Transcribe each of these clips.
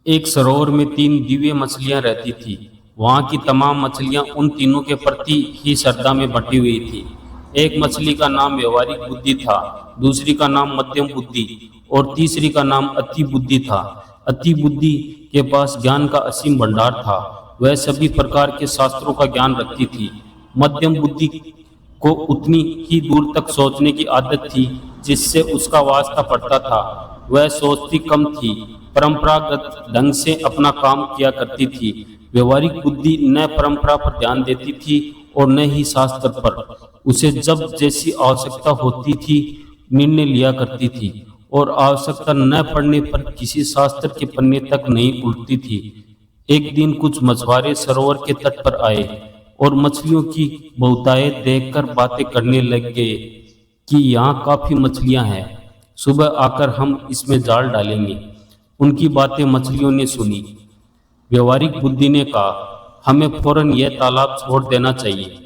एक सरोवर में तीन दिव्य मछलियां रहती थी। वहां की तमाम मछलियां उन तीनों के प्रति ही श्रद्धा में बटी हुई थी। एक मछली का नाम व्यवहारिक बुद्धि था, दूसरी का नाम मध्यम बुद्धि और तीसरी का नाम अति बुद्धि था। अति बुद्धि के पास ज्ञान का असीम भंडार था। वह सभी प्रकार के शास्त्रों का ज्ञान रखती थी। मध्यम बुद्धि को उतनी ही दूर तक सोचने की आदत थी जिससे उसका वास्ता पड़ता था। वह सोचती कम थी, परंपरागत ढंग से अपना काम किया करती थी। व्यवहारिक बुद्धि न परंपरा पर ध्यान देती थी और न ही शास्त्र पर। उसे जब जैसी आवश्यकता होती थी निर्णय लिया करती थी और आवश्यकता न पड़ने पर किसी शास्त्र के पन्ने तक नहीं उल्टती थी। एक दिन कुछ मछुआरे सरोवर के तट पर आए और मछलियों की बहुतायत देखकर बातें करने लग गए कि यहाँ काफी मछलियां हैं, सुबह आकर हम इसमें जाल डालेंगे। उनकी बातें मछलियों ने सुनी। व्यवहारिक बुद्धि ने कहा, हमें फौरन यह तालाब छोड़ देना चाहिए।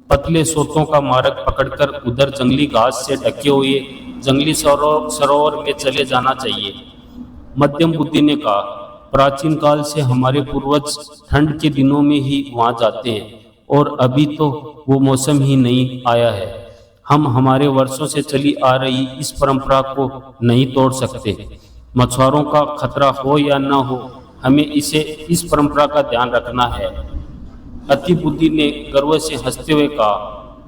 पतले सोतों का मार्ग पकड़कर उधर जंगली घास से ढके हुए जंगली सरोवर में चले जाना चाहिए। मध्यम बुद्धि ने कहा, प्राचीन काल से हमारे पूर्वज ठंड के दिनों में ही वहां जाते हैं और अभी तो वो मौसम ही नहीं आया है। हम हमारे वर्षों से चली आ रही इस परंपरा को नहीं तोड़ सकते। मछुआरों का खतरा हो या न हो, हमें इस परंपरा का ध्यान रखना है। अति बुद्धि ने गर्व से हंसते हुए कहा,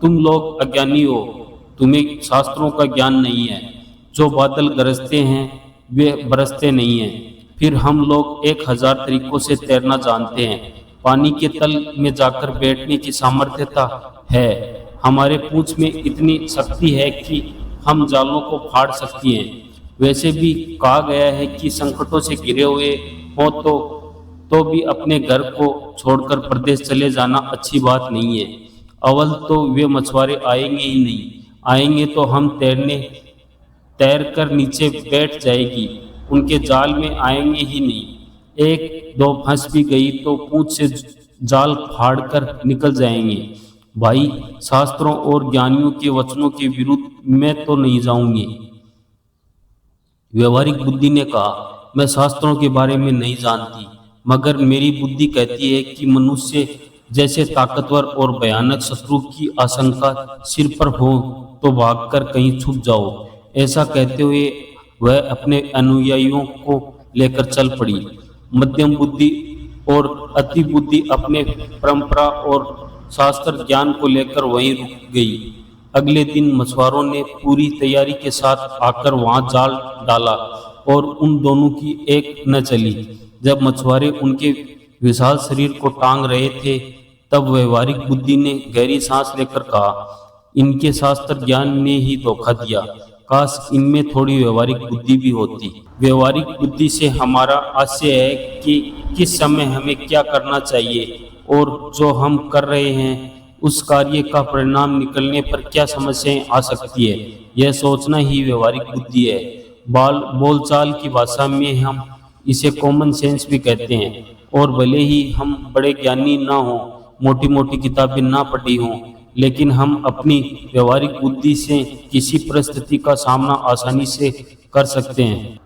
तुम लोग अज्ञानी हो, तुम्हें शास्त्रों का ज्ञान नहीं है। जो बादल गरजते हैं वे बरसते नहीं हैं। फिर हम लोग 1000 तरीकों से तैरना जानते हैं। पानी के तल में जाकर बैठने की सामर्थ्यता है। हमारे पूंछ में इतनी शक्ति है कि हम जालों को फाड़ सकती हैं। वैसे भी कहा गया है कि संकटों से घिरे हुए हो तो भी अपने घर को छोड़कर प्रदेश चले जाना अच्छी बात नहीं है। अव्वल तो वे मछुआरे आएंगे ही नहीं, आएंगे तो हम तैर कर नीचे बैठ जाएगी, उनके जाल में आएंगे ही नहीं। एक दो फंस भी गई तो पूंछ से जाल फाड़ कर निकल जाएंगे। भाई, शास्त्रों और ज्ञानियों के वचनों के विरुद्ध मैं तो नहीं जाऊंगी। व्यवहारिक बुद्धि ने कहा, मैं शास्त्रों के बारे में नहीं जानती, मगर मेरी बुद्धि कहती है कि मनुष्य जैसे ताकतवर और भयानक शत्रु की आशंका सिर पर हो तो भागकर कहीं छुप जाओ। ऐसा कहते हुए वह अपने अनुयायियों को लेकर चल पड़ी। मध्यम बुद्धि और अति बुद्धि अपने परंपरा और शास्त्र ज्ञान को लेकर वहीं रुक गई। अगले दिन मछुआरों ने पूरी तैयारी के साथ आकर वहां जाल डाला और उन दोनों की एक न चली। जब मछुआरे उनके विशाल शरीर को टांग रहे थे तब व्यवहारिक बुद्धि ने गहरी सांस लेकर कहा, इनके शास्त्र ज्ञान ने ही धोखा दिया। काश इनमें थोड़ी व्यवहारिक बुद्धि भी होती। व्यवहारिक बुद्धि से हमारा आशय है कि किस समय हमें क्या करना चाहिए और जो हम कर रहे हैं उस कार्य का परिणाम निकलने पर क्या समस्याएं आ सकती है। यह सोचना ही व्यवहारिक बुद्धि है। बोलचाल की भाषा में हम इसे कॉमन सेंस भी कहते हैं। और भले ही हम बड़े ज्ञानी ना हो, मोटी मोटी किताबें ना पढ़ी हों, लेकिन हम अपनी व्यवहारिक बुद्धि से किसी परिस्थिति का सामना आसानी से कर सकते हैं।